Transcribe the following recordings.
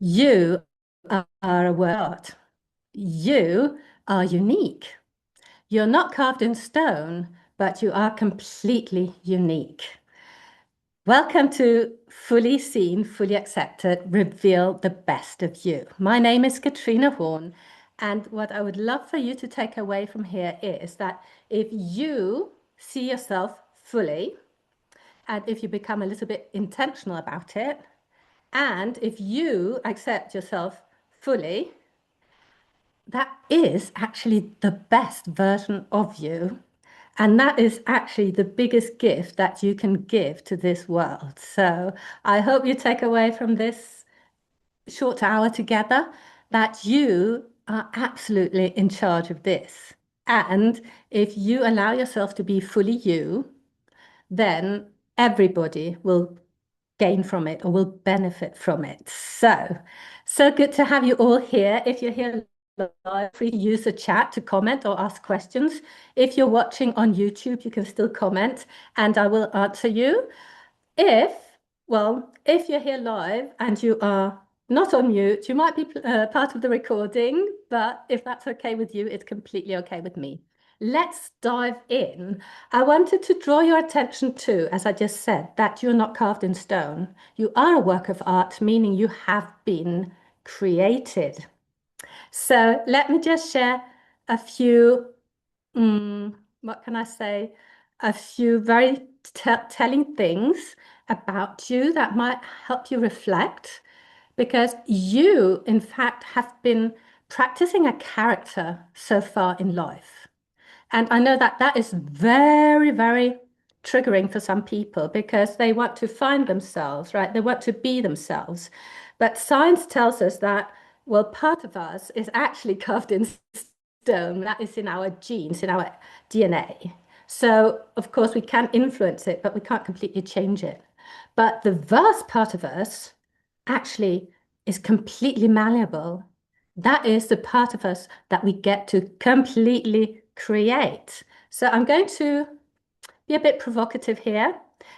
You are a work of art. You are unique. You're not carved in stone, but you are completely unique. Welcome to Fully Seen, Fully Accepted, Reveal the Best of You. My name is Katrine Horn, and what I would love for you to take away from here is that if you see yourself fully, and if you become a little bit intentional about it, and if you accept yourself fully, that is actually the best version of you. And that is actually the biggest gift that you can give to this world. So I hope you take away from this short hour together that you are absolutely in charge of this. And if you allow yourself to be fully you, then everybody will gain from it or will benefit from it. So good to have you all here. If you're here live, free to use the chat to comment or ask questions. If you're watching on YouTube, you can still comment and I will answer you. If you're here live and you are not on mute, you might be part of the recording, but if that's okay with you, it's completely okay with me. Let's dive in. I wanted to draw your attention to, as I just said, that you're not carved in stone. You are a work of art, meaning you have been created. So let me just share a few, what can I say? A few very telling things about you that might help you reflect, because you, in fact, have been practicing a character so far in life. And I know that that is very, very triggering for some people because they want to find themselves, right? They want to be themselves. But science tells us that, well, part of us is actually carved in stone. That is in our genes, in our DNA. So, of course, we can influence it, but we can't completely change it. But the vast part of us actually is completely malleable. That is the part of us that we get to completely create. So I'm going to be a bit provocative here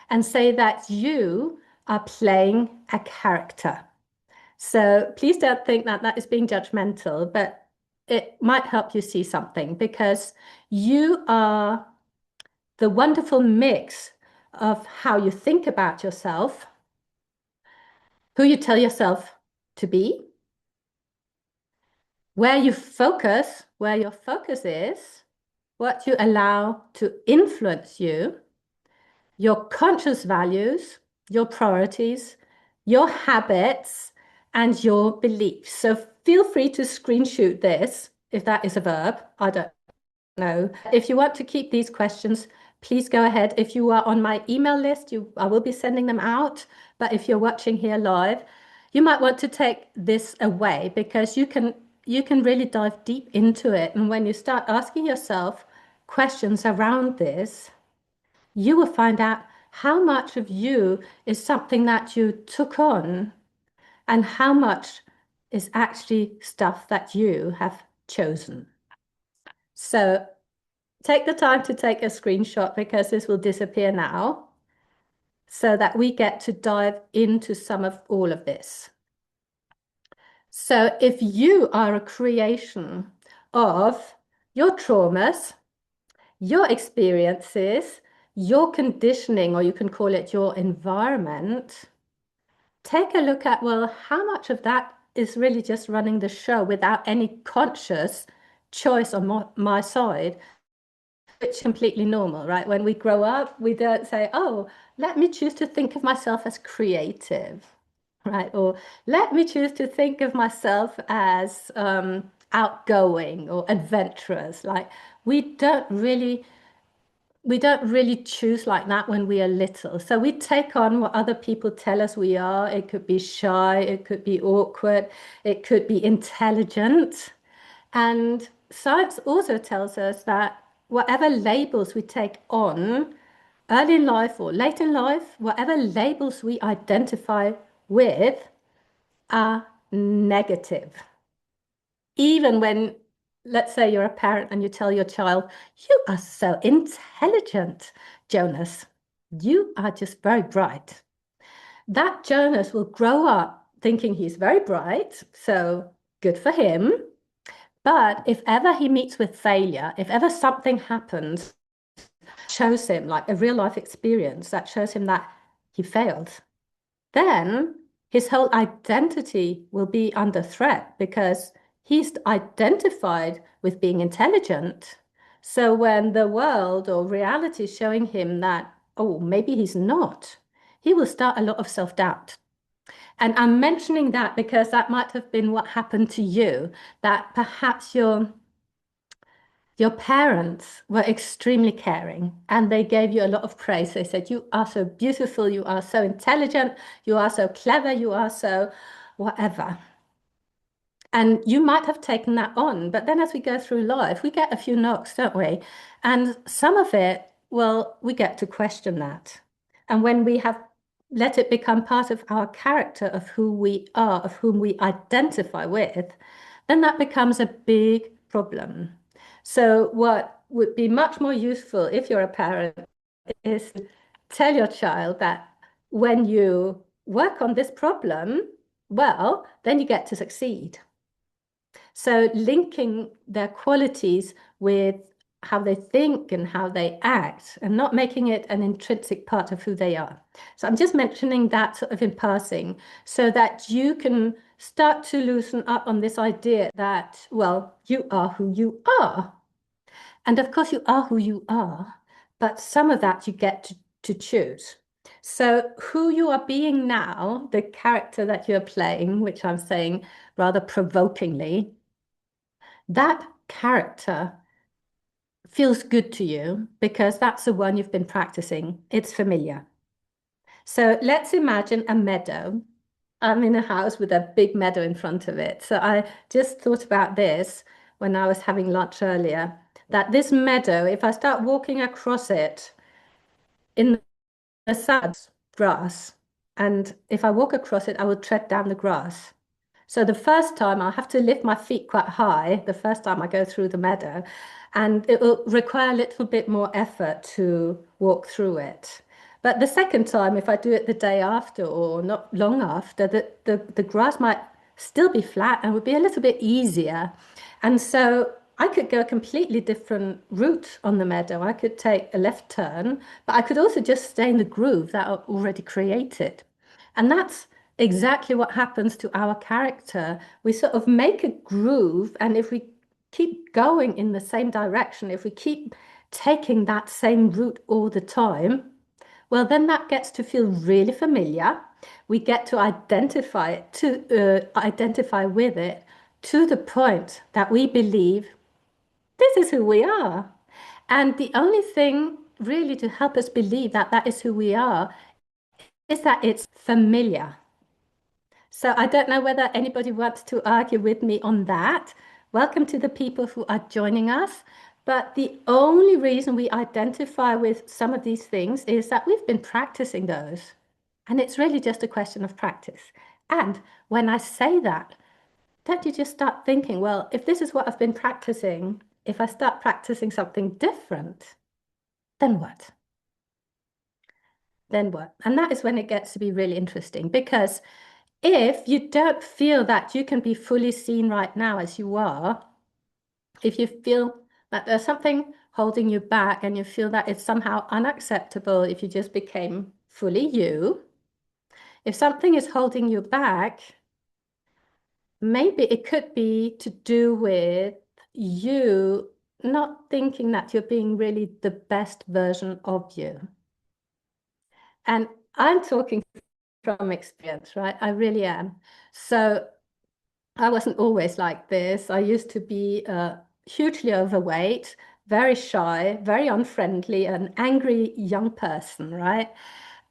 and say that you are playing a character. So please don't think that that is being judgmental, but it might help you see something because you are the wonderful mix of how you think about yourself, who you tell yourself to be, where you focus, where your focus is, what you allow to influence you, your conscious values, your priorities, your habits, and your beliefs. So feel free to screenshot this if that is a verb. I don't know. If you want to keep these questions, please go ahead. If you are on my email list, I will be sending them out. But if you're watching here live, you might want to take this away because you can really dive deep into it. And when you start asking yourself questions around this, you will find out how much of you is something that you took on and how much is actually stuff that you have chosen. So take the time to take a screenshot because this will disappear now so that we get to dive into some of all of this. So if you are a creation of your traumas, your experiences, your conditioning, or you can call it your environment, take a look at, well, how much of that is really just running the show without any conscious choice on my side, which is completely normal, right? When we grow up, we don't say, oh, let me choose to think of myself as creative, right? Or let me choose to think of myself as outgoing or adventurous. Like we don't really choose like that when we are little. So we take on what other people tell us we are. It could be shy, it could be awkward, it could be intelligent. And science also tells us that whatever labels we take on early in life or late in life, whatever labels we identify with are negative. Even when, let's say you're a parent and you tell your child, you are so intelligent, Jonas. You are just very bright. That Jonas will grow up thinking he's very bright, so good for him. But if ever he meets with failure, if ever something happens, shows him like a real life experience that shows him that he failed, then his whole identity will be under threat because he's identified with being intelligent. So when the world or reality is showing him that, oh, maybe he's not, he will start a lot of self-doubt. And I'm mentioning that because that might have been what happened to you, that perhaps your parents were extremely caring and they gave you a lot of praise. They said, you are so beautiful, you are so intelligent, you are so clever, you are so whatever. And you might have taken that on, but then as we go through life, we get a few knocks, don't we? And some of it, well, we get to question that. And when we have let it become part of our character, of who we are, of whom we identify with, then that becomes a big problem. So what would be much more useful if you're a parent is to tell your child that when you work on this problem, well, then you get to succeed. So linking their qualities with how they think and how they act and not making it an intrinsic part of who they are. So I'm just mentioning that sort of in passing so that you can start to loosen up on this idea that, well, you are who you are. And of course, you are who you are, but some of that you get to choose. So, who you are being now, the character that you're playing, which I'm saying rather provokingly, that character feels good to you because that's the one you've been practicing. It's familiar. So, let's imagine a meadow. I'm in a house with a big meadow in front of it. So, I just thought about this when I was having lunch earlier, that this meadow, if I start walking across it in the sad grass, and if I walk across it, I will tread down the grass. So the first time I'll have to lift my feet quite high, the first time I go through the meadow, and it will require a little bit more effort to walk through it. But the second time, if I do it the day after or not long after, the grass might still be flat and would be a little bit easier. And so I could go a completely different route on the meadow. I could take a left turn, but I could also just stay in the groove that I already created. And that's exactly what happens to our character. We sort of make a groove, and if we keep going in the same direction, if we keep taking that same route all the time, well, then that gets to feel really familiar. We get to identify with it to the point that we believe this is who we are. And the only thing really to help us believe that that is who we are is that it's familiar. So I don't know whether anybody wants to argue with me on that. Welcome to the people who are joining us. But the only reason we identify with some of these things is that we've been practicing those. And it's really just a question of practice. And when I say that, don't you just start thinking, well, if this is what I've been practicing, if I start practicing something different, then what? Then what? And that is when it gets to be really interesting because if you don't feel that you can be fully seen right now as you are, if you feel that there's something holding you back and you feel that it's somehow unacceptable if you just became fully you, if something is holding you back, maybe it could be to do with you not thinking that you're being really the best version of you. And I'm talking from experience, right? I really am. So I wasn't always like this. I used to be hugely overweight, very shy, very unfriendly, an angry young person, right?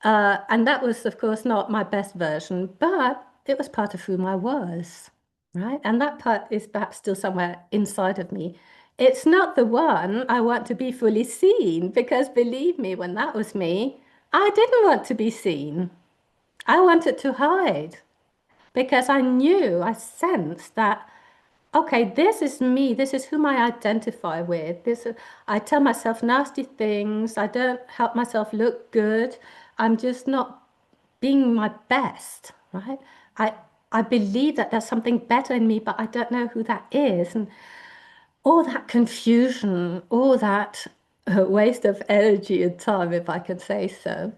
And that was, of course, not my best version, but it was part of whom I was, right? And that part is perhaps still somewhere inside of me. It's not the one I want to be fully seen, because believe me, when that was me, I didn't want to be seen. I wanted to hide because I knew, I sensed that, okay, this is me, this is whom I identify with. I tell myself nasty things, I don't help myself look good, I'm just not being my best, right? I believe that there's something better in me, but I don't know who that is. And all that confusion, all that waste of energy and time, if I can say so,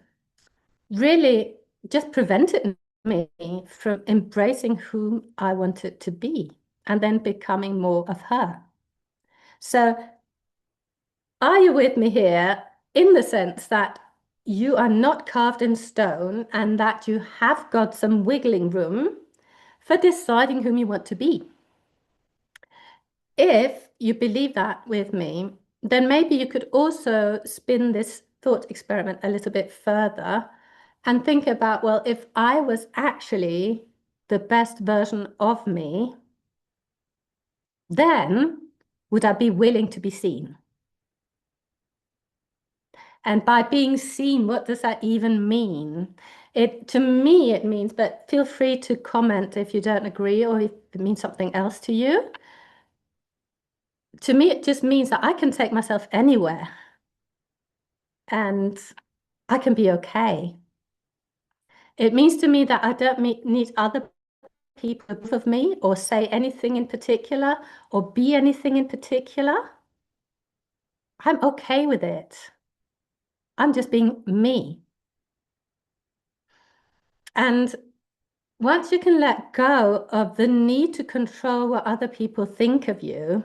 really just prevented me from embracing who I wanted to be and then becoming more of her. So, are you with me here in the sense that you are not carved in stone and that you have got some wiggling room for deciding whom you want to be? If you believe that with me, then maybe you could also spin this thought experiment a little bit further and think about, well, if I was actually the best version of me, then would I be willing to be seen? And by being seen, what does that even mean? To me, it means, but feel free to comment if you don't agree or if it means something else to you. To me, it just means that I can take myself anywhere and I can be okay. It means to me that I don't need other people to approve of me or say anything in particular or be anything in particular. I'm okay with it. I'm just being me. And once you can let go of the need to control what other people think of you,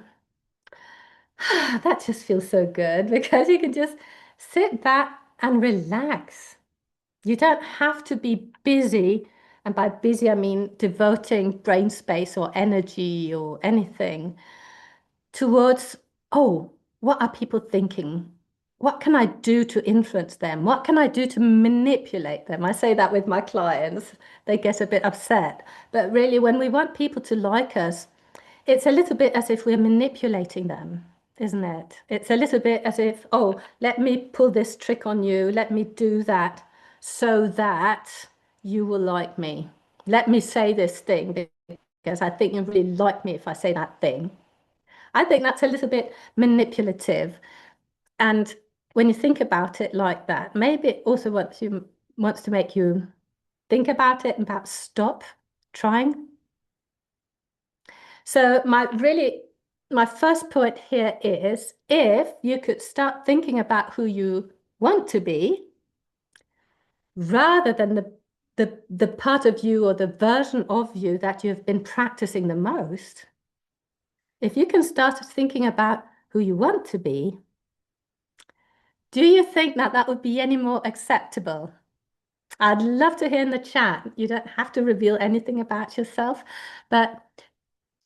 that just feels so good because you can just sit back and relax. You don't have to be busy, and by busy, I mean devoting brain space or energy or anything towards, oh, what are people thinking? What can I do to influence them? What can I do to manipulate them? I say that with my clients. They get a bit upset. But really, when we want people to like us, it's a little bit as if we're manipulating them, isn't it? It's a little bit as if, oh, let me pull this trick on you. Let me do that so that you will like me. Let me say this thing because I think you really like me if I say that thing. I think that's a little bit manipulative. And when you think about it like that, maybe it also wants to make you think about it and perhaps stop trying. So my first point here is if you could start thinking about who you want to be rather than the part of you or the version of you that you've been practicing the most, if you can start thinking about who you want to be, do you think that that would be any more acceptable? I'd love to hear in the chat. You don't have to reveal anything about yourself, but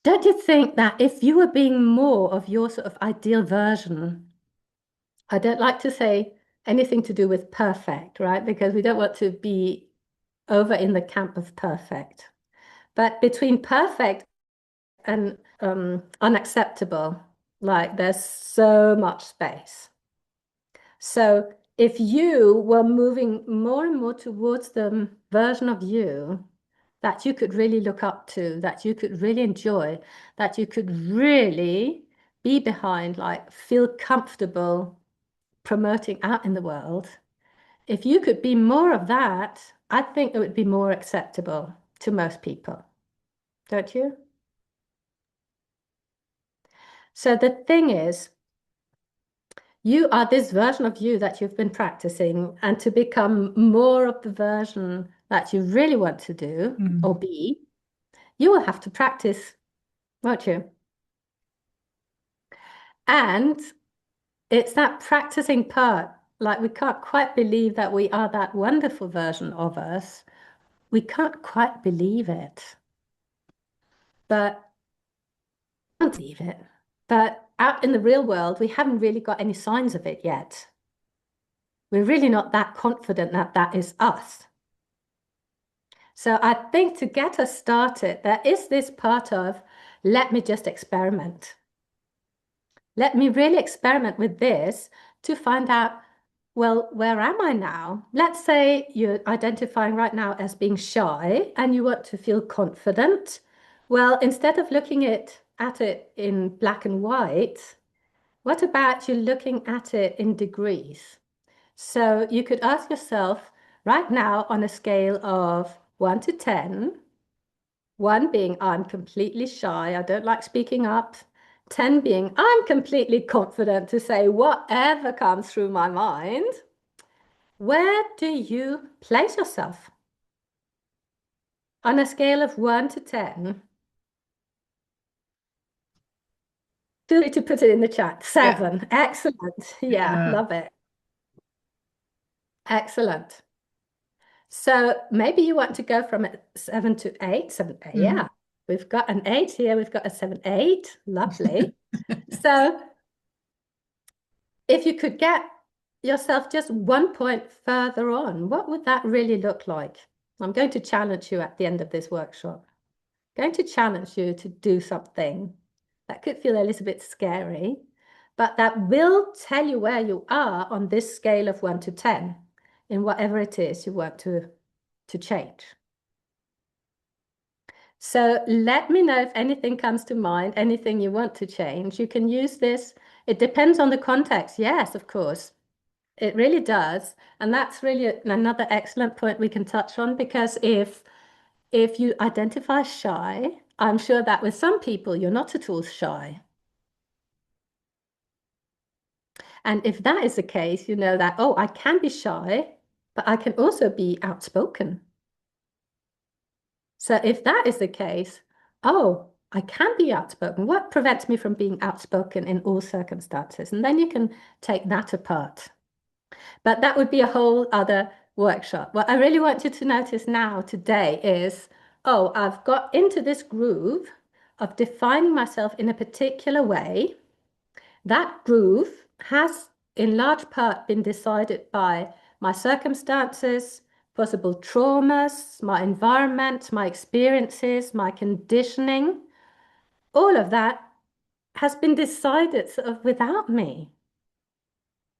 don't you think that if you were being more of your sort of ideal version, I don't like to say anything to do with perfect, right? Because we don't want to be over in the camp of perfect. But between perfect and unacceptable, like there's so much space. So if you were moving more and more towards the version of you that you could really look up to, that you could really enjoy, that you could really be behind, like feel comfortable promoting out in the world, if you could be more of that, I think it would be more acceptable to most people, don't you? So the thing is, you are this version of you that you've been practicing, and to become more of the version that you really want to do or be, you will have to practice, won't you? And it's that practicing part, like we can't quite believe that we are that wonderful version of us. We can't quite believe it, but I can't believe it. But out in the real world, we haven't really got any signs of it yet. We're really not that confident that that is us. So I think to get us started, there is this part of let me just experiment. Let me really experiment with this to find out, well, where am I now? Let's say you're identifying right now as being shy and you want to feel confident. Well, instead of looking at it in black and white, what about you looking at it in degrees? So you could ask yourself right now on a scale of 1 to 10, 1 being I'm completely shy, I don't like speaking up. 10 being I'm completely confident to say whatever comes through my mind. Where do you place yourself? On a scale of 1 to 10, feel free to put it in the chat. 7. Yeah. Excellent. Yeah, love it. Excellent. So maybe you want to go from a 7 to 8. 7, 8. Yeah. We've got an 8 here. We've got a 7, 8. Lovely. So if you could get yourself just 1 point further on, what would that really look like? I'm going to challenge you at the end of this workshop. I'm going to challenge you to do something that could feel a little bit scary, but that will tell you where you are on this scale of 1 to 10 in whatever it is you want to change. So let me know if anything comes to mind, anything you want to change. You can use this. It depends on the context. Yes, of course. It really does. And that's really another excellent point we can touch on, because if you identify shy, I'm sure that with some people, you're not at all shy. And if that is the case, you know that, oh, I can be shy, but I can also be outspoken. So if that is the case, oh, I can be outspoken. What prevents me from being outspoken in all circumstances? And then you can take that apart. But that would be a whole other workshop. What I really want you to notice now today is, oh, I've got into this groove of defining myself in a particular way. That groove has in large part been decided by my circumstances, possible traumas, my environment, my experiences, my conditioning. All of that has been decided sort of without me.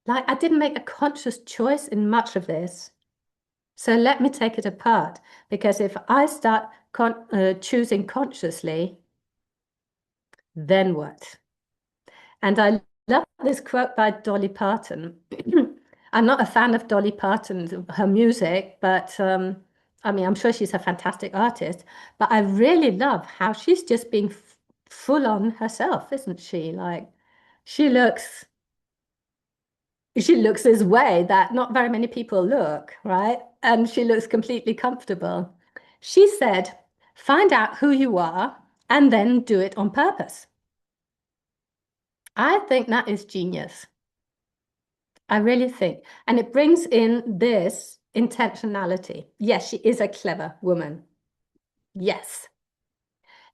Like I didn't make a conscious choice in much of this. So let me take it apart, because if I start choosing consciously, then what? And I love this quote by Dolly Parton. I'm not a fan of Dolly Parton, her music, but I mean, I'm sure she's a fantastic artist, but I really love how she's just being full on herself, isn't she? Like she looks this way that not very many people look, right? And she looks completely comfortable. She said, find out who you are and then do it on purpose. I think that is genius. I really think. And it brings in this intentionality. Yes, she is a clever woman. Yes.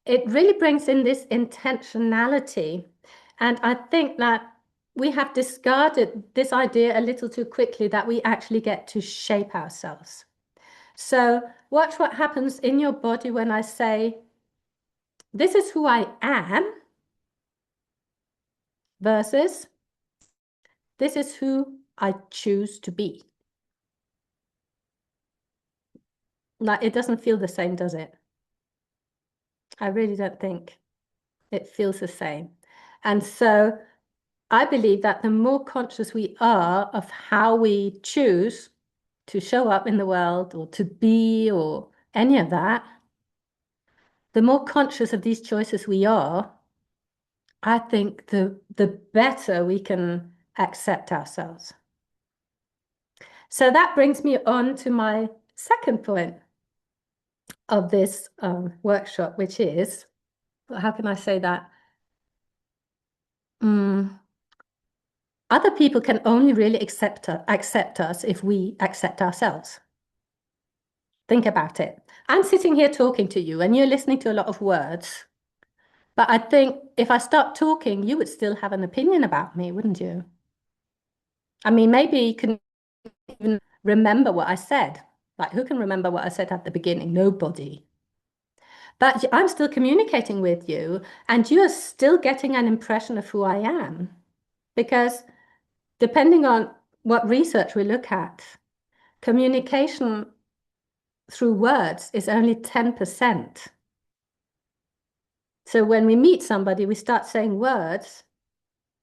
It really brings in this intentionality. And I think that we have discarded this idea a little too quickly that we actually get to shape ourselves. So watch what happens in your body when I say, this is who I am, versus this is who I choose to be. Like, it doesn't feel the same, does it? I really don't think it feels the same. And so I believe that the more conscious we are of how we choose to show up in the world or to be or any of that, the more conscious of these choices we are, I think the better we can accept ourselves. So that brings me on to my second point of this workshop, which is, how can I say that? Other people can only really accept us if we accept ourselves. Think about it. I'm sitting here talking to you and you're listening to a lot of words. But I think if I start talking, you would still have an opinion about me, wouldn't you? I mean, maybe you can even remember what I said. Like, who can remember what I said at the beginning? Nobody. But I'm still communicating with you, and you are still getting an impression of who I am. Because depending on what research we look at, communication through words is only 10%. So when we meet somebody, we start saying words,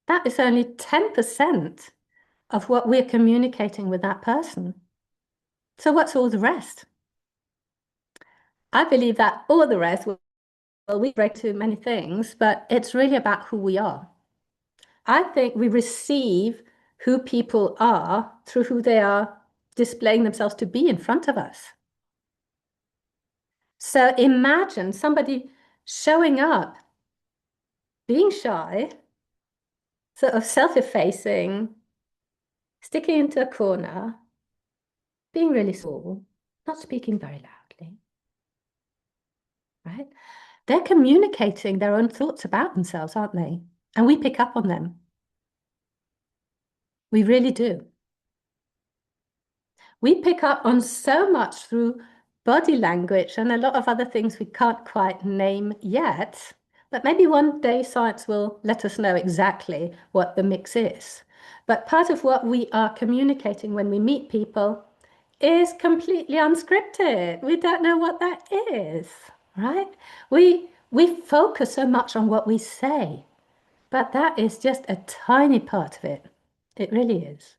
that is only 10% of what we're communicating with that person. So what's all the rest? I believe that all the rest we break to many things, but it's really about who we are. I think we receive who people are through who they are displaying themselves to be in front of us. So imagine somebody showing up, being shy, sort of self-effacing, sticking into a corner, being really small, not speaking very loudly, right? They're communicating their own thoughts about themselves, aren't they? And we pick up on them. We really do. We pick up on so much through body language and a lot of other things we can't quite name yet. But maybe one day science will let us know exactly what the mix is. But part of what we are communicating when we meet people is completely unscripted. We don't know what that is, right? We focus so much on what we say, but that is just a tiny part of it. It really is.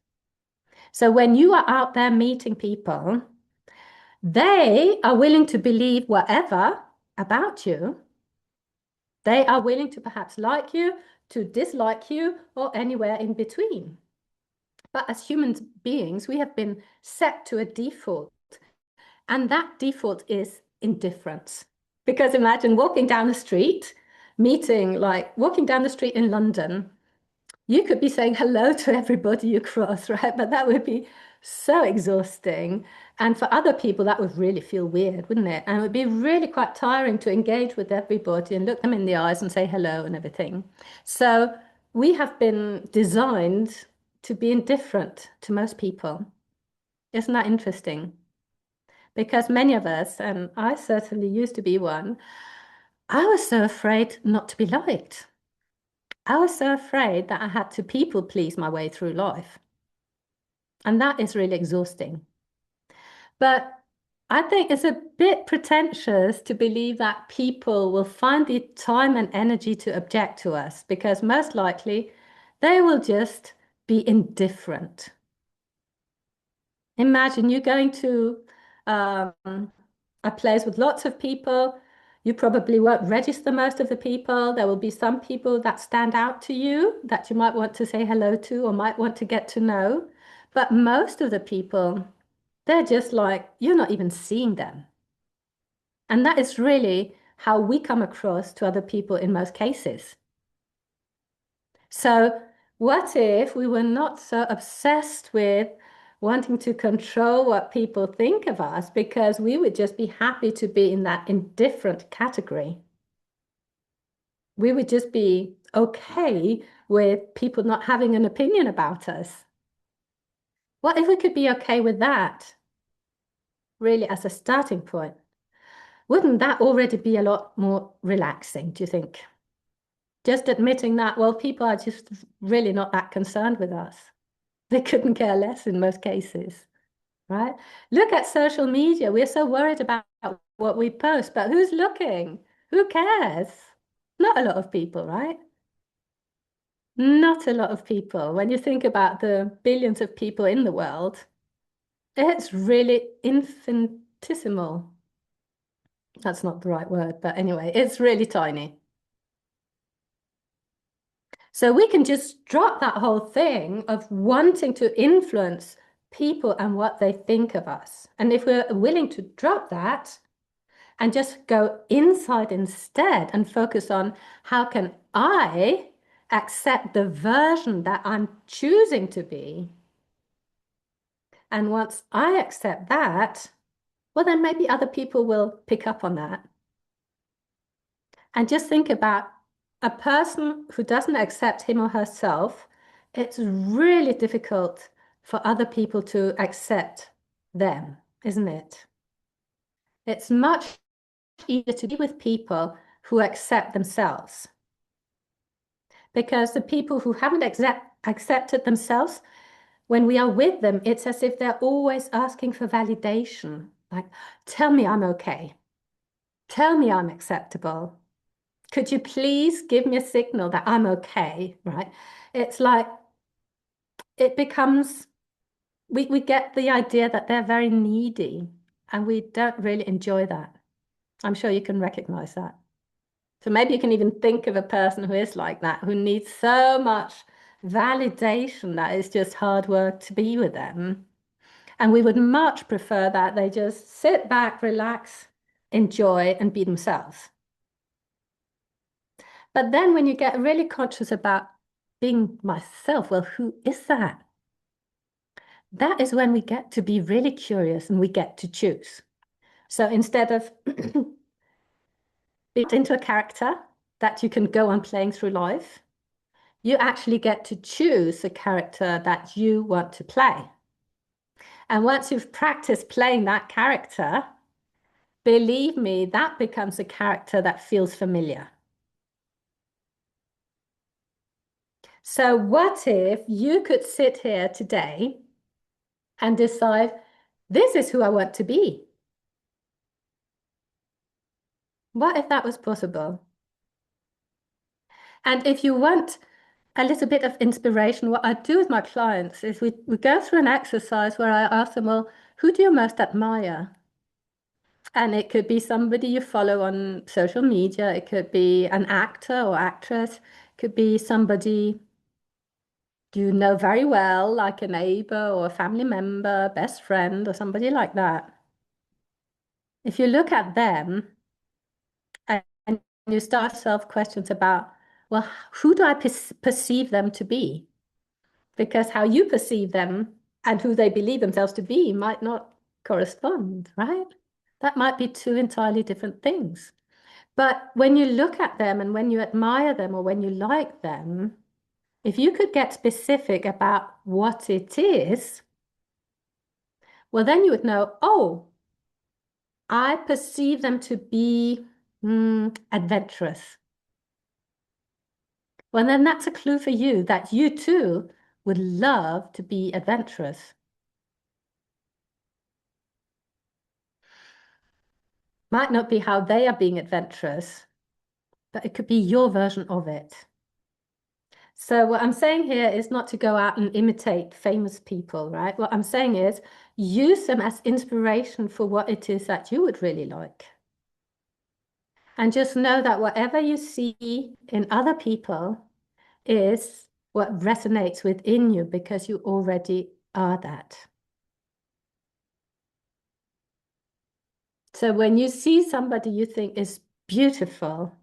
So when you are out there meeting people, they are willing to believe whatever about you. They are willing to perhaps like you, to dislike you, or anywhere in between. But as human beings, we have been set to a default, and that default is indifference. Because imagine walking down the street, walking down the street in London, you could be saying hello to everybody you cross, right? But that would be so exhausting. And for other people, that would really feel weird, wouldn't it? And it would be really quite tiring to engage with everybody and look them in the eyes and say hello and everything. So we have been designed to be indifferent to most people. Isn't that interesting? Because many of us, and I certainly used to be one, I was so afraid not to be liked. I was so afraid that I had to people please my way through life. And that is really exhausting. But I think it's a bit pretentious to believe that people will find the time and energy to object to us because most likely they will just be indifferent. Imagine you going to a place with lots of people. You probably won't register most of the people. There will be some people that stand out to you that you might want to say hello to or might want to get to know. But most of the people, they're just like, you're not even seeing them. And that is really how we come across to other people in most cases. So, what if we were not so obsessed with wanting to control what people think of us because we would just be happy to be in that indifferent category? We would just be okay with people not having an opinion about us. What if we could be okay with that, really, as a starting point? Wouldn't that already be a lot more relaxing, do you think? Just admitting that, well, people are just really not that concerned with us. They couldn't care less in most cases, right? Look at social media. We're so worried about what we post, but who's looking? Who cares? Not a lot of people, right? Not a lot of people. When you think about the billions of people in the world, it's really infinitesimal. That's not the right word, but anyway, it's really tiny. So we can just drop that whole thing of wanting to influence people and what they think of us. And if we're willing to drop that and just go inside instead and focus on how can I accept the version that I'm choosing to be. And once I accept that, well, then maybe other people will pick up on that. And just think about a person who doesn't accept him or herself, it's really difficult for other people to accept them, isn't it? It's much easier to be with people who accept themselves. Because the people who haven't accepted themselves, when we are with them, it's as if they're always asking for validation. Like, tell me I'm okay. Tell me I'm acceptable. Could you please give me a signal that I'm okay, right? It's like it becomes, we get the idea that they're very needy and we don't really enjoy that. I'm sure you can recognize that. So maybe you can even think of a person who is like that, who needs so much validation that it's just hard work to be with them. And we would much prefer that they just sit back, relax, enjoy, and be themselves. But then when you get really conscious about being myself, well, who is that? That is when we get to be really curious and we get to choose. So instead of being into a character that you can go on playing through life, you actually get to choose the character that you want to play. And once you've practiced playing that character, believe me, that becomes a character that feels familiar. So what if you could sit here today and decide, this is who I want to be? What if that was possible? And if you want a little bit of inspiration, what I do with my clients is we go through an exercise where I ask them, well, who do you most admire? And it could be somebody you follow on social media. It could be an actor or actress. It could be somebody you know very well, like a neighbor or a family member, best friend, or somebody like that. If you look at them and you start yourself questions about, well, who do I perceive them to be? Because how you perceive them and who they believe themselves to be might not correspond, right? That might be two entirely different things. But when you look at them and when you admire them or when you like them, if you could get specific about what it is, well, then you would know, oh, I perceive them to be adventurous. Well, then that's a clue for you that you too would love to be adventurous. Might not be how they are being adventurous, but it could be your version of it. So what I'm saying here is not to go out and imitate famous people, right? What I'm saying is use them as inspiration for what it is that you would really like. And just know that whatever you see in other people is what resonates within you because you already are that. So when you see somebody you think is beautiful,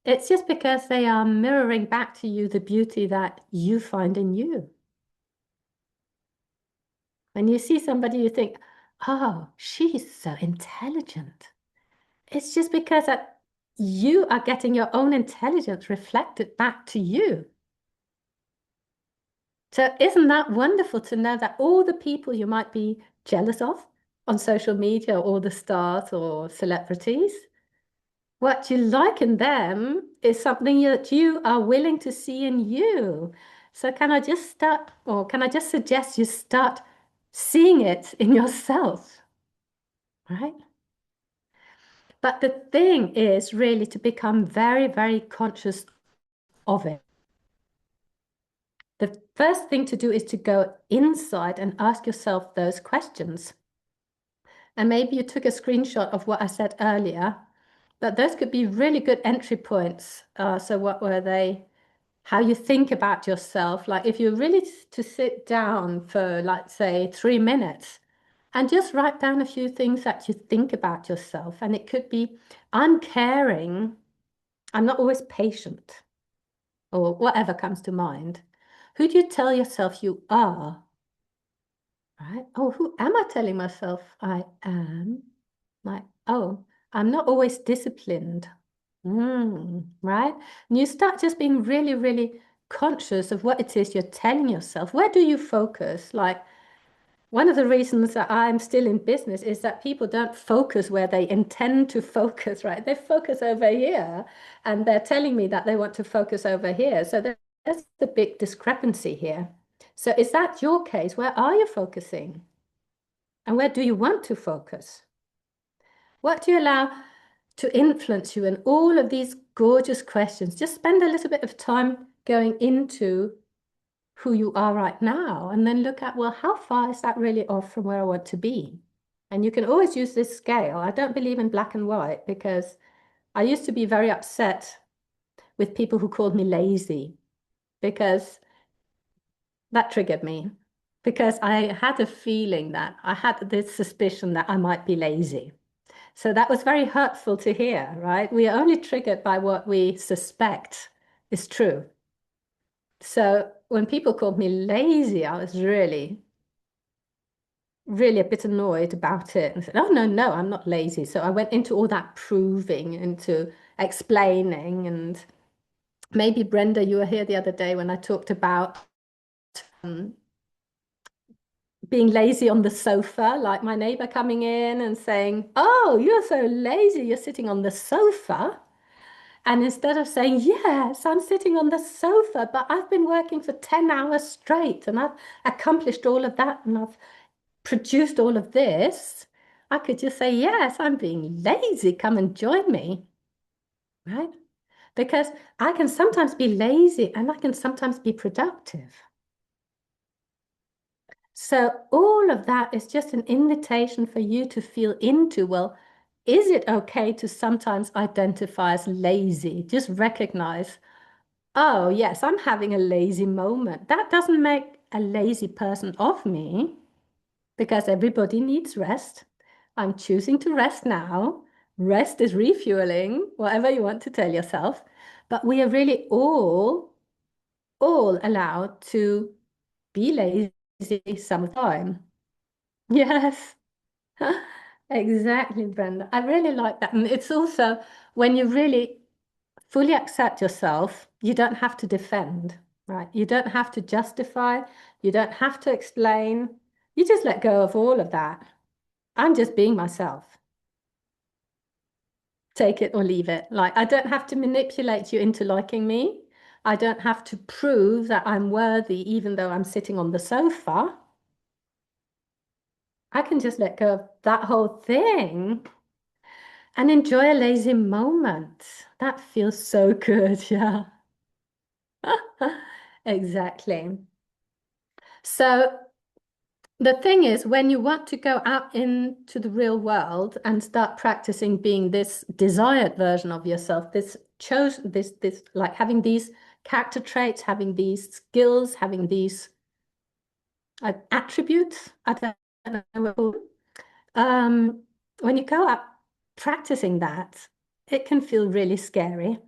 it's just because they are mirroring back to you the beauty that you find in you. When you see somebody you think, oh, she's so intelligent. It's just because that you are getting your own intelligence reflected back to you. So isn't that wonderful to know that all the people you might be jealous of on social media, all the stars or celebrities, what you like in them is something that you are willing to see in you. So can I just start, or can I just suggest you start seeing it in yourself, right? But the thing is really to become very, very conscious of it. The first thing to do is to go inside and ask yourself those questions. And maybe you took a screenshot of what I said earlier, but those could be really good entry points. So what were they? How you think about yourself. Like if you're really to sit down for, like, say, 3 minutes and just write down a few things that you think about yourself. And it could be, I'm caring, I'm not always patient, or whatever comes to mind. Who do you tell yourself you are? Right? Oh, who am I telling myself I am? Like, oh, I'm not always disciplined. Right? And you start just being really, really conscious of what it is you're telling yourself. Where do you focus? Like, one of the reasons that I'm still in business is that people don't focus where they intend to focus, right? They focus over here, and they're telling me that they want to focus over here. So there's the big discrepancy here. So is that your case? Where are you focusing? And where do you want to focus? What do you allow to influence you in all of these gorgeous questions? Just spend a little bit of time going into who you are right now, and then look at, well, how far is that really off from where I want to be? And you can always use this scale. I don't believe in black and white because I used to be very upset with people who called me lazy because that triggered me. Because I had a feeling that I had this suspicion that I might be lazy. So that was very hurtful to hear, right? We are only triggered by what we suspect is true. So when people called me lazy, I was really, really a bit annoyed about it and said, oh, no, no, I'm not lazy. So I went into all that proving, into explaining. And maybe Brenda, you were here the other day when I talked about um, being lazy on the sofa, like my neighbor coming in and saying, oh, you're so lazy, you're sitting on the sofa. And instead of saying, yes, I'm sitting on the sofa, but I've been working for 10 hours straight and I've accomplished all of that and I've produced all of this, I could just say, yes, I'm being lazy. Come and join me, right? Because I can sometimes be lazy and I can sometimes be productive. So all of that is just an invitation for you to feel into, well, is it okay to sometimes identify as lazy? Just recognize, oh, yes, I'm having a lazy moment. That doesn't make a lazy person of me because everybody needs rest. I'm choosing to rest now. Rest is refueling, whatever you want to tell yourself. But we are really all allowed to be lazy some of the time. Yes, exactly, Brenda. I really like that. And it's also when you really fully accept yourself, you don't have to defend, right? You don't have to justify, you don't have to explain. You just let go of all of that. I'm just being myself. Take it or leave it. Like, I don't have to manipulate you into liking me. I don't have to prove that I'm worthy, even though I'm sitting on the sofa. I can just let go of that whole thing and enjoy a lazy moment. That feels so good. Yeah. Exactly. So the thing is, when you want to go out into the real world and start practicing being this desired version of yourself, this like having these character traits, having these skills, having these attributes, I don't know what to call them. When you go out practicing that, it can feel really scary,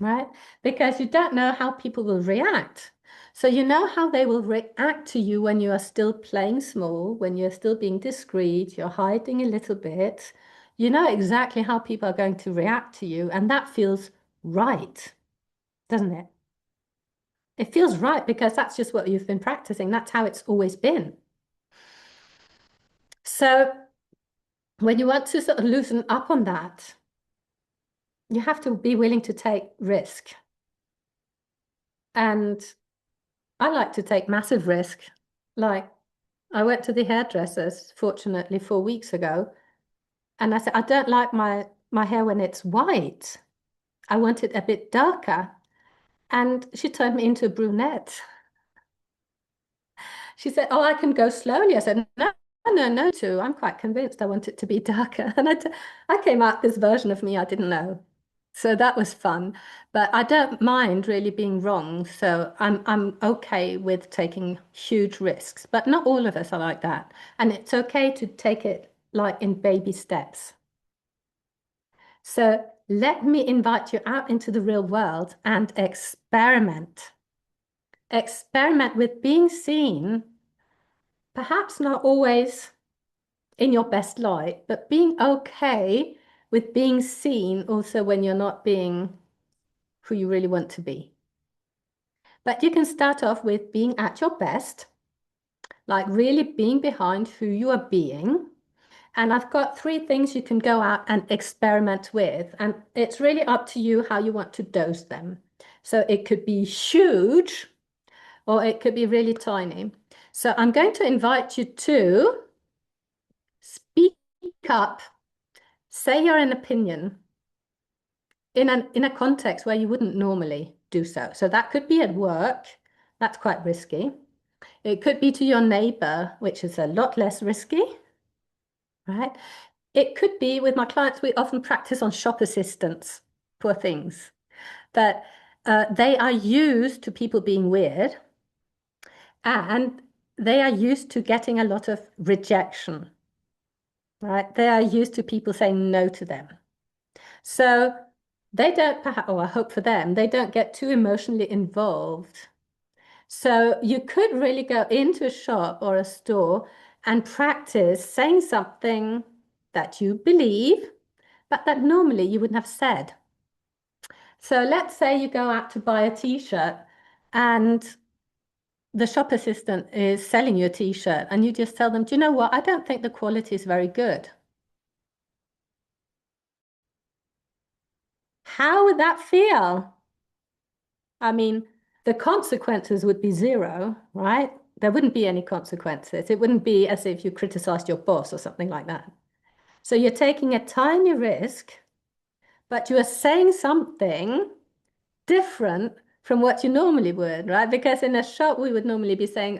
right? Because you don't know how people will react. So you know how they will react to you when you are still playing small, when you're still being discreet, you're hiding a little bit. You know exactly how people are going to react to you, and that feels right, doesn't it? It feels right because that's just what you've been practicing. That's how it's always been. So when you want to sort of loosen up on that, you have to be willing to take risk. And I like to take massive risk. Like I went to the hairdressers, fortunately, 4 weeks ago, and I said, I don't like my hair when it's white. I want it a bit darker. And she turned me into a brunette. She said, oh, I can go slowly. I said, no, no, no, too. I'm quite convinced I want it to be darker. And I came out this version of me I didn't know. So that was fun. But I don't mind really being wrong. So I'm okay with taking huge risks. But not all of us are like that. And it's okay to take it like in baby steps. So let me invite you out into the real world and experiment. Experiment with being seen, perhaps not always in your best light, but being okay with being seen also when you're not being who you really want to be. But you can start off with being at your best, like really being behind who you are being. And I've got 3 things you can go out and experiment with. And it's really up to you how you want to dose them. So it could be huge or it could be really tiny. So I'm going to invite you to speak up, say your own opinion in a context where you wouldn't normally do so. So that could be at work. That's quite risky. It could be to your neighbor, which is a lot less risky, right? It could be with my clients, we often practice on shop assistants, poor things, that they are used to people being weird and they are used to getting a lot of rejection, right? They are used to people saying no to them. So they don't, perhaps, or I hope for them, they don't get too emotionally involved. So you could really go into a shop or a store and practice saying something that you believe, but that normally you wouldn't have said. So let's say you go out to buy a t-shirt and the shop assistant is selling you a t-shirt and you just tell them, do you know what? I don't think the quality is very good. How would that feel? I mean, the consequences would be zero, right? There wouldn't be any consequences. It wouldn't be as if you criticized your boss or something like that. So you're taking a tiny risk, but you are saying something different from what you normally would, right? Because in a shop, we would normally be saying,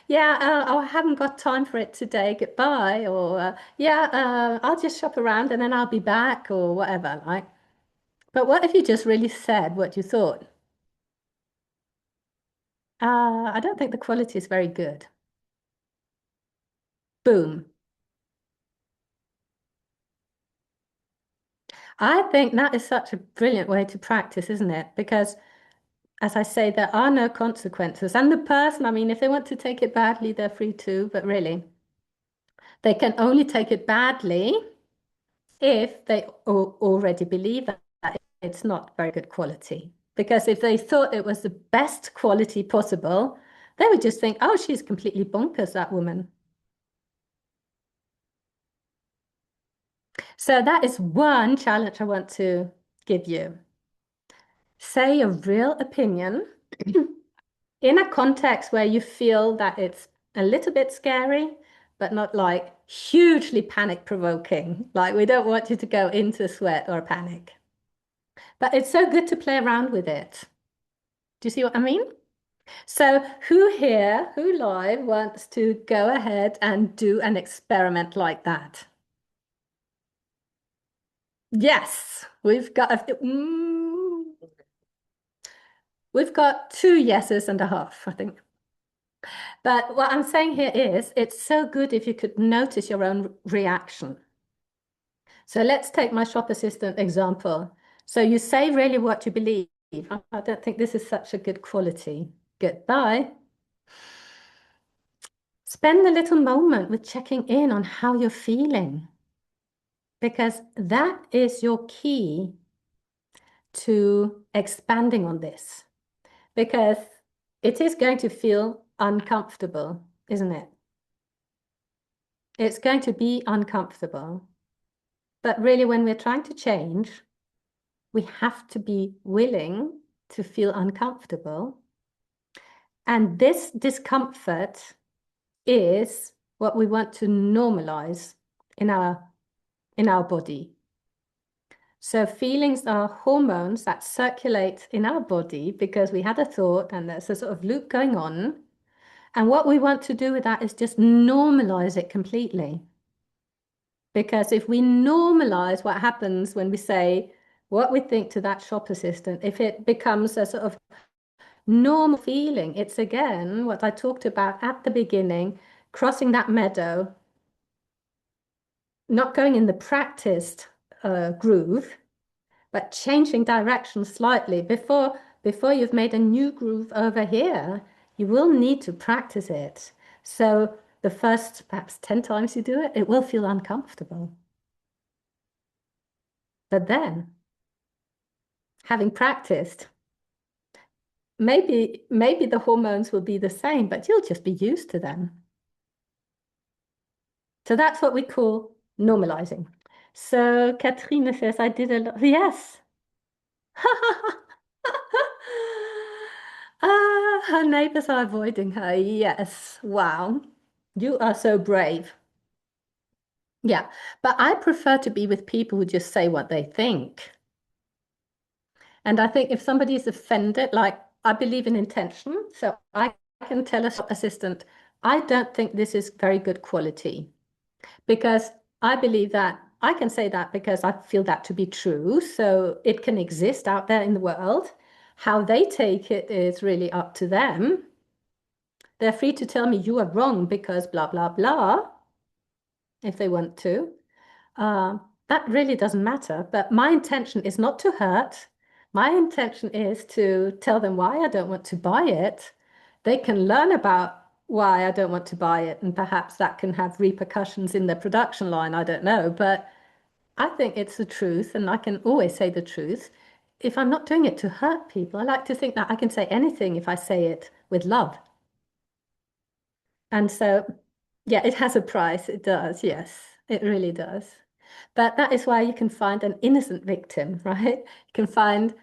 yeah, oh, I haven't got time for it today, goodbye. Or, yeah, I'll just shop around and then I'll be back or whatever, right? But what if you just really said what you thought? I don't think the quality is very good. Boom. I think that is such a brilliant way to practice, isn't it? Because as I say, there are no consequences. And the person, I mean, if they want to take it badly, they're free to, but really, they can only take it badly if they already believe that it's not very good quality. Because if they thought it was the best quality possible, they would just think, oh, she's completely bonkers, that woman. So that is one challenge I want to give you. Say a real opinion in a context where you feel that it's a little bit scary, but not like hugely panic provoking. Like we don't want you to go into a sweat or a panic. But it's so good to play around with it. Do you see what I mean? So who here, who live wants to go ahead and do an experiment like that? Yes, we've got two yeses and a half, I think. But what I'm saying here is it's so good if you could notice your own reaction. So let's take my shop assistant example. So you say really what you believe. I don't think this is such a good quality. Goodbye. Spend a little moment with checking in on how you're feeling, because that is your key to expanding on this, because it is going to feel uncomfortable, isn't it? It's going to be uncomfortable. But really, when we're trying to change, we have to be willing to feel uncomfortable. And this discomfort is what we want to normalize in our body. So feelings are hormones that circulate in our body because we had a thought and there's a sort of loop going on. And what we want to do with that is just normalize it completely. Because if we normalize what happens when we say what we think to that shop assistant, if it becomes a sort of normal feeling, it's again what I talked about at the beginning, crossing that meadow, not going in the practiced groove, but changing direction slightly. Before you've made a new groove over here, you will need to practice it. So the first perhaps 10 times you do it, it will feel uncomfortable. But then, having practiced, maybe the hormones will be the same, but you'll just be used to them. So that's what we call normalizing. So Katrine says, I did a lot. Yes. Her neighbors are avoiding her. Yes. Wow. You are so brave. Yeah. But I prefer to be with people who just say what they think. And I think if somebody is offended, like I believe in intention, so I can tell a assistant, I don't think this is very good quality, because I believe that I can say that because I feel that to be true. So it can exist out there in the world. How they take it is really up to them. They're free to tell me you are wrong because blah, blah, blah, if they want to. That really doesn't matter. But my intention is not to hurt. My intention is to tell them why I don't want to buy it. They can learn about why I don't want to buy it, and perhaps that can have repercussions in their production line. I don't know. But I think it's the truth, and I can always say the truth. If I'm not doing it to hurt people, I like to think that I can say anything if I say it with love. And so, yeah, it has a price. It does. Yes, it really does. But that is why you can find an innocent victim, right? You can find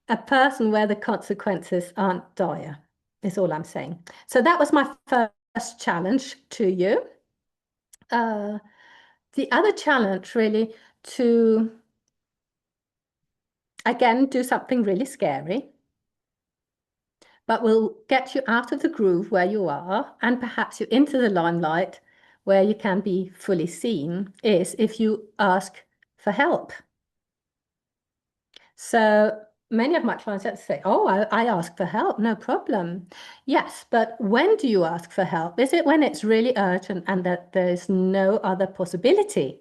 a person where the consequences aren't dire, is all I'm saying. So that was my first challenge to you. The other challenge really to, again, do something really scary, but will get you out of the groove where you are and perhaps you into the limelight where you can be fully seen, is if you ask for help. So many of my clients say, oh, I ask for help, no problem. Yes, but when do you ask for help? Is it when it's really urgent and that there's no other possibility?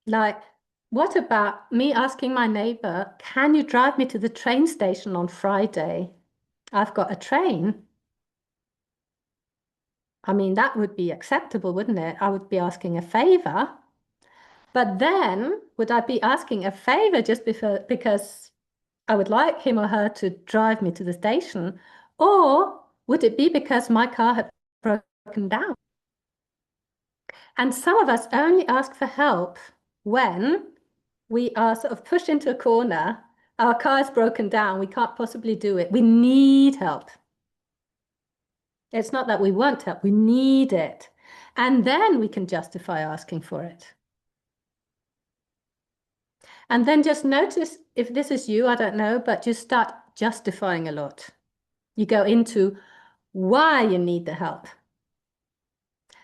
Like, what about me asking my neighbor, can you drive me to the train station on Friday? I've got a train. I mean, that would be acceptable, wouldn't it? I would be asking a favor. But then, would I be asking a favor just because I would like him or her to drive me to the station? Or would it be because my car had broken down? And some of us only ask for help when we are sort of pushed into a corner. Our car is broken down. We can't possibly do it. We need help. It's not that we want help, we need it. And then we can justify asking for it. And then just notice if this is you, I don't know, but just start justifying a lot. You go into why you need the help.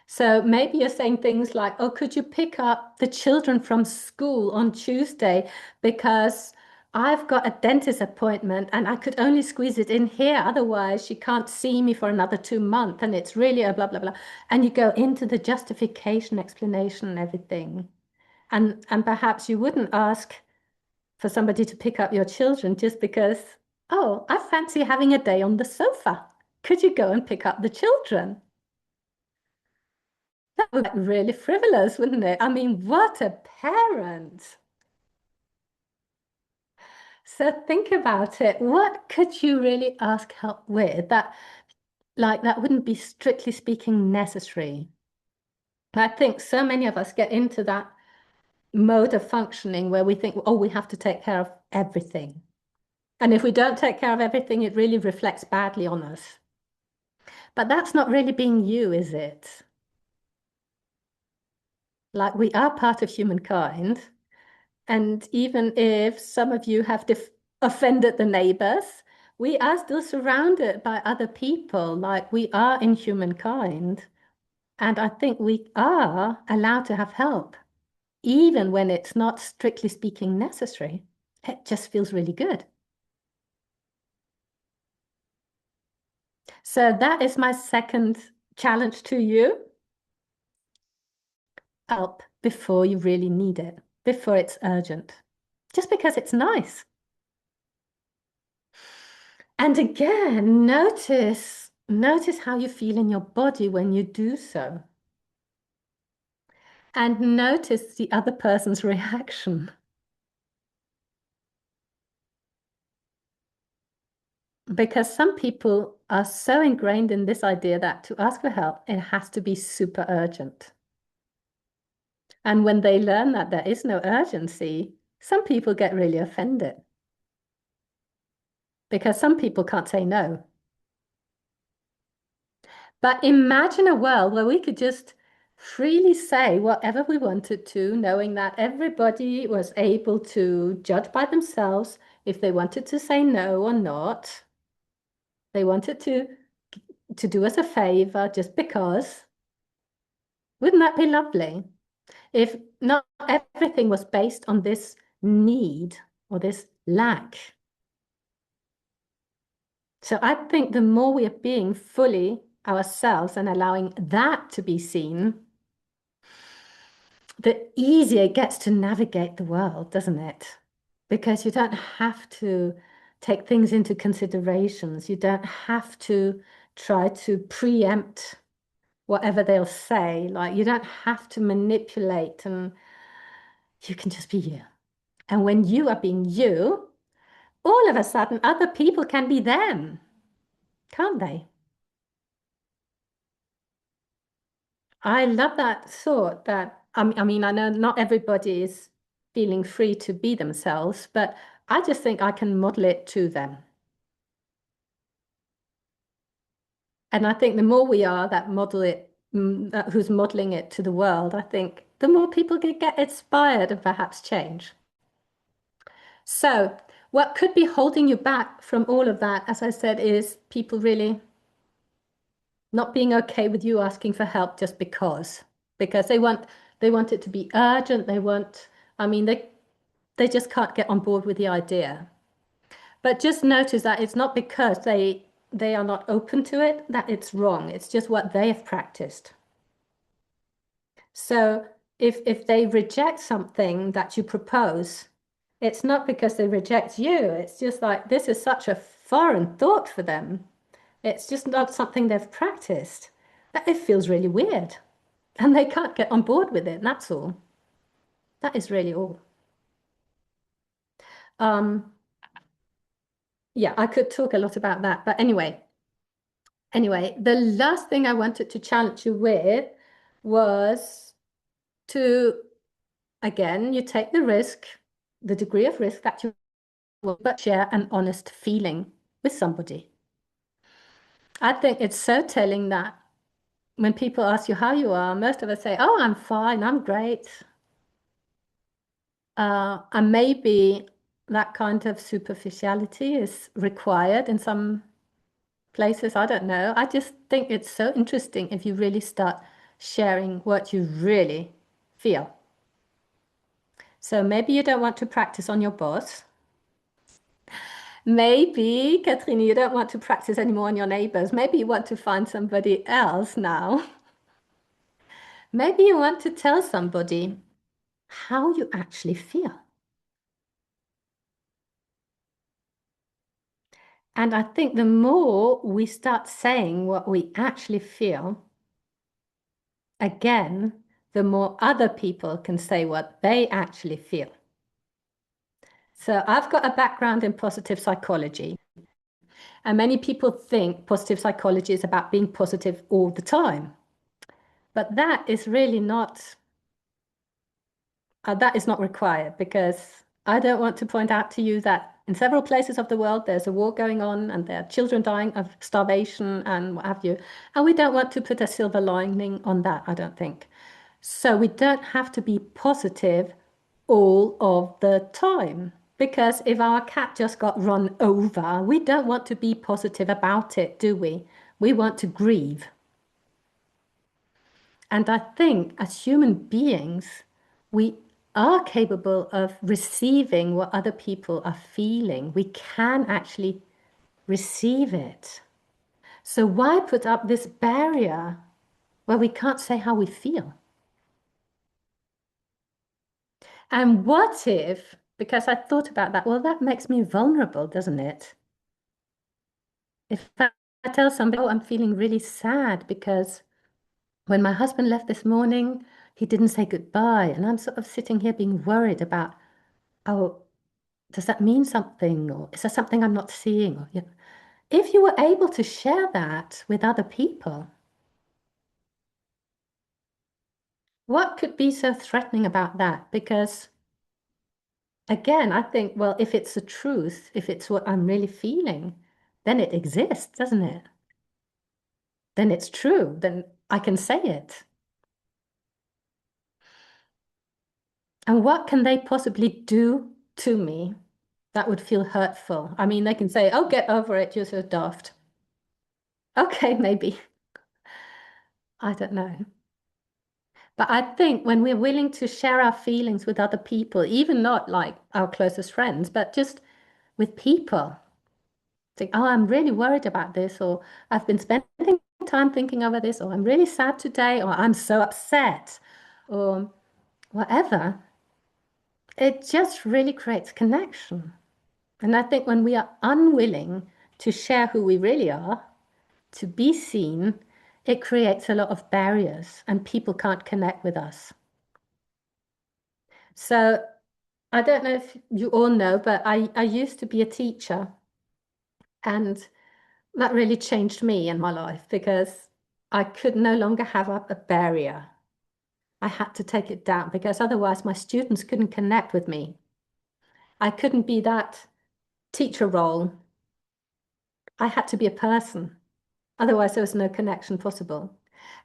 So maybe you're saying things like, oh, could you pick up the children from school on Tuesday because I've got a dentist appointment and I could only squeeze it in here. Otherwise, she can't see me for another 2 months. And it's really a blah, blah, blah. And you go into the justification, explanation, and everything. And perhaps you wouldn't ask for somebody to pick up your children just because, oh, I fancy having a day on the sofa. Could you go and pick up the children? That would be really frivolous, wouldn't it? I mean, what a parent. So think about it. What could you really ask help with that, like, that wouldn't be strictly speaking necessary? I think so many of us get into that mode of functioning where we think, oh, we have to take care of everything. And if we don't take care of everything, it really reflects badly on us. But that's not really being you, is it? Like, we are part of humankind. And even if some of you have offended the neighbors, we are still surrounded by other people, like we are in humankind. And I think we are allowed to have help, even when it's not strictly speaking necessary. It just feels really good. So that is my second challenge to you. Help before you really need it, before it's urgent, just because it's nice. And again, notice how you feel in your body when you do so. And notice the other person's reaction. Because some people are so ingrained in this idea that to ask for help, it has to be super urgent. And when they learn that there is no urgency, some people get really offended. Because some people can't say no. But imagine a world where we could just freely say whatever we wanted to, knowing that everybody was able to judge by themselves if they wanted to say no or not. They wanted to do us a favor just because. Wouldn't that be lovely? If not everything was based on this need or this lack. So I think the more we are being fully ourselves and allowing that to be seen, the easier it gets to navigate the world, doesn't it? Because you don't have to take things into considerations. You don't have to try to preempt whatever they'll say. Like you don't have to manipulate, and you can just be you. And when you are being you, all of a sudden other people can be them, can't they? I love that thought that, I mean, I know not everybody is feeling free to be themselves, but I just think I can model it to them. And I think the more we are that model it, who's modeling it to the world, I think the more people can get inspired and perhaps change. So, what could be holding you back from all of that, as I said, is people really not being okay with you asking for help just because they want it to be urgent. I mean, they just can't get on board with the idea. But just notice that it's not because they are not open to it that it's wrong. It's just what they have practiced. So if they reject something that you propose, it's not because they reject you. It's just like this is such a foreign thought for them. It's just not something they've practiced. That it feels really weird. And they can't get on board with it. That's all. That is really all. Um, yeah, I could talk a lot about that. But anyway, the last thing I wanted to challenge you with was to, again, you take the risk, the degree of risk that you will, but share an honest feeling with somebody. I think it's so telling that when people ask you how you are, most of us say, oh, I'm fine, I'm great. And maybe that kind of superficiality is required in some places. I don't know. I just think it's so interesting if you really start sharing what you really feel. So maybe you don't want to practice on your boss. Maybe, Katrine, you don't want to practice anymore on your neighbors. Maybe you want to find somebody else now. Maybe you want to tell somebody how you actually feel. And I think the more we start saying what we actually feel, again, the more other people can say what they actually feel. So I've got a background in positive psychology, and many people think positive psychology is about being positive all the time. But that is not required, because I don't want to point out to you that in several places of the world there's a war going on and there are children dying of starvation and what have you. And we don't want to put a silver lining on that, I don't think. So we don't have to be positive all of the time. Because if our cat just got run over, we don't want to be positive about it, do we? We want to grieve. And I think as human beings, we are capable of receiving what other people are feeling. We can actually receive it. So why put up this barrier where we can't say how we feel? And what if, because I thought about that, well, that makes me vulnerable, doesn't it? If I tell somebody, oh, I'm feeling really sad because when my husband left this morning, he didn't say goodbye. And I'm sort of sitting here being worried about, oh, does that mean something? Or is there something I'm not seeing? Or, if you were able to share that with other people, what could be so threatening about that? Because again, I think, well, if it's the truth, if it's what I'm really feeling, then it exists, doesn't it? Then it's true, then I can say it. And what can they possibly do to me that would feel hurtful? I mean, they can say, oh, get over it, you're so daft. Okay, maybe. I don't know. But I think when we're willing to share our feelings with other people, even not like our closest friends, but just with people, think, oh, I'm really worried about this, or I've been spending time thinking over this, or I'm really sad today, or I'm so upset, or whatever, it just really creates connection. And I think when we are unwilling to share who we really are, to be seen, it creates a lot of barriers and people can't connect with us. So I don't know if you all know, but I used to be a teacher, and that really changed me in my life because I could no longer have a barrier. I had to take it down because otherwise my students couldn't connect with me. I couldn't be that teacher role. I had to be a person. Otherwise, there was no connection possible.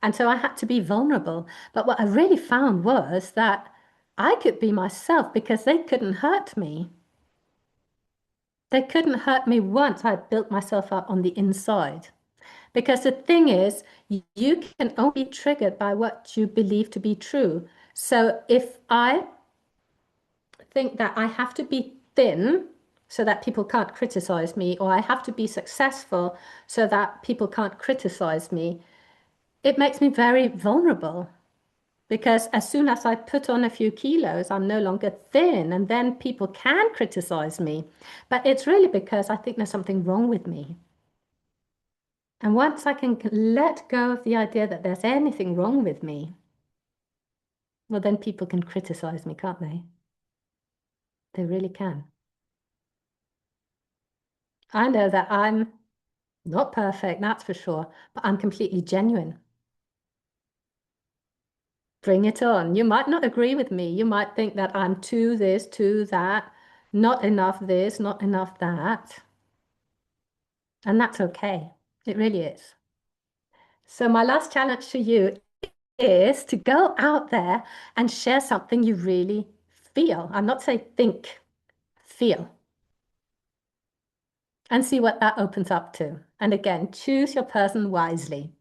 And so I had to be vulnerable. But what I really found was that I could be myself because they couldn't hurt me. They couldn't hurt me once I built myself up on the inside. Because the thing is, you can only be triggered by what you believe to be true. So if I think that I have to be thin so that people can't criticize me, or I have to be successful so that people can't criticize me, it makes me very vulnerable. Because as soon as I put on a few kilos, I'm no longer thin, and then people can criticize me. But it's really because I think there's something wrong with me. And once I can let go of the idea that there's anything wrong with me, well, then people can criticize me, can't they? They really can. I know that I'm not perfect, that's for sure, but I'm completely genuine. Bring it on. You might not agree with me. You might think that I'm too this, too that, not enough this, not enough that. And that's okay. It really is. So, my last challenge to you is to go out there and share something you really feel. I'm not saying think, feel, and see what that opens up to. And again, choose your person wisely,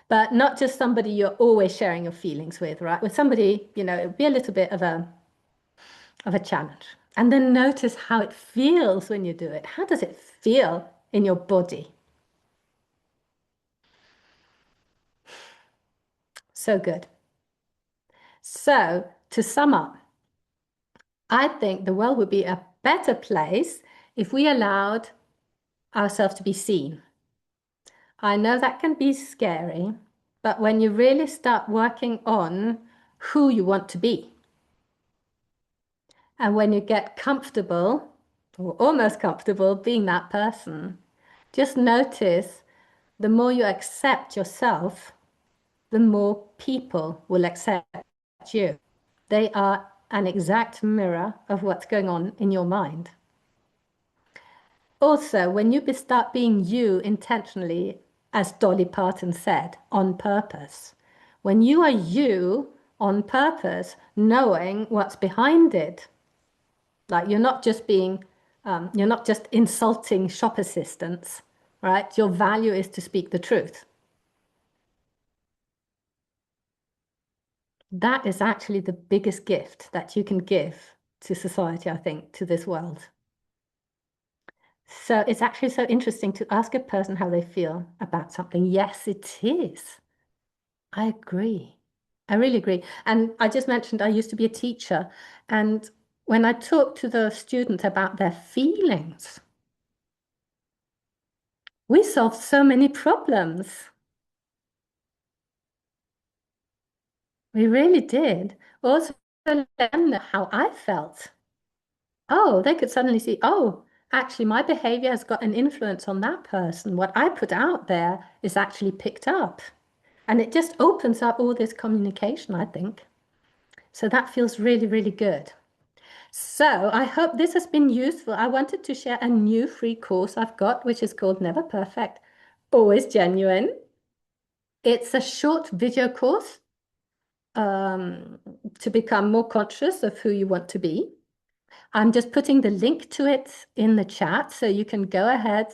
but not just somebody you're always sharing your feelings with, right? With somebody, it'd be a little bit of a challenge. And then notice how it feels when you do it. How does it feel in your body? So good. So, to sum up, I think the world would be a better place if we allowed ourselves to be seen. I know that can be scary, but when you really start working on who you want to be, and when you get comfortable, or almost comfortable, being that person, just notice the more you accept yourself, the more people will accept you. They are an exact mirror of what's going on in your mind. Also, when you start being you intentionally, as Dolly Parton said, on purpose, when you are you on purpose, knowing what's behind it, like you're not just insulting shop assistants, right? Your value is to speak the truth. That is actually the biggest gift that you can give to society, I think, to this world. So it's actually so interesting to ask a person how they feel about something. Yes, it is. I agree. I really agree. And I just mentioned I used to be a teacher. And when I talk to the students about their feelings, we solved so many problems. We really did. Also, let them know how I felt. Oh, they could suddenly see, oh, actually, my behavior has got an influence on that person. What I put out there is actually picked up. And it just opens up all this communication, I think. So that feels really, really good. So I hope this has been useful. I wanted to share a new free course I've got, which is called Never Perfect, Always Genuine. It's a short video course um, to become more conscious of who you want to be. I'm just putting the link to it in the chat so you can go ahead,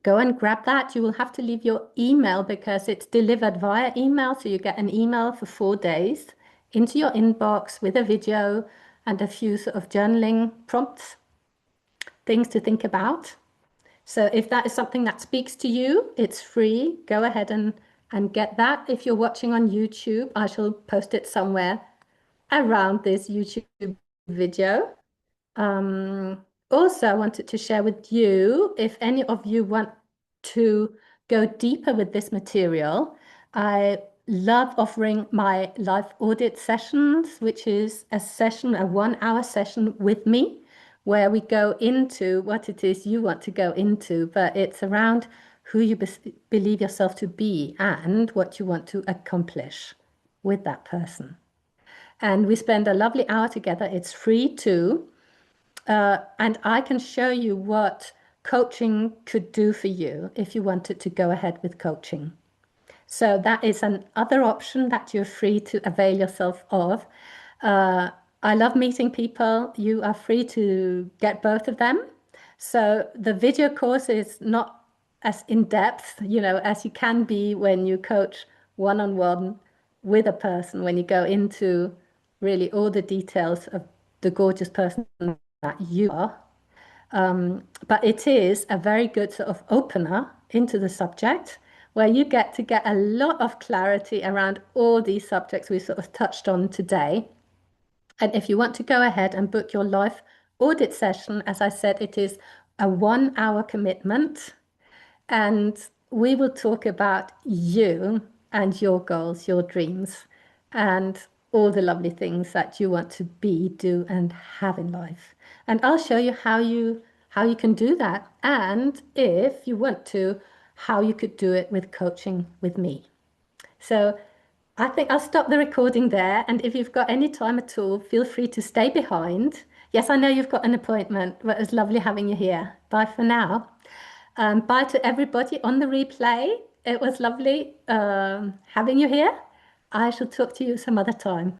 go and grab that. You will have to leave your email because it's delivered via email. So you get an email for 4 days into your inbox with a video and a few sort of journaling prompts, things to think about. So if that is something that speaks to you, it's free. Go ahead and get that. If you're watching on YouTube, I shall post it somewhere around this YouTube video. Also, I wanted to share with you, if any of you want to go deeper with this material, I love offering my live audit sessions, which is a session, a 1 hour session with me, where we go into what it is you want to go into, but it's around who you believe yourself to be and what you want to accomplish with that person. And we spend a lovely hour together. It's free too. And I can show you what coaching could do for you if you wanted to go ahead with coaching. So that is another option that you're free to avail yourself of. I love meeting people. You are free to get both of them. So the video course is not as in-depth, as you can be when you coach one-on-one with a person, when you go into really all the details of the gorgeous person that you are. But it is a very good sort of opener into the subject where you get to get a lot of clarity around all these subjects we sort of touched on today. And if you want to go ahead and book your life audit session, as I said, it is a 1 hour commitment. And we will talk about you and your goals, your dreams, and all the lovely things that you want to be, do, and have in life. And I'll show you how you can do that. And if you want to, how you could do it with coaching with me. So I think I'll stop the recording there. And if you've got any time at all, feel free to stay behind. Yes, I know you've got an appointment, but it was lovely having you here. Bye for now. Bye to everybody on the replay. It was lovely having you here. I shall talk to you some other time.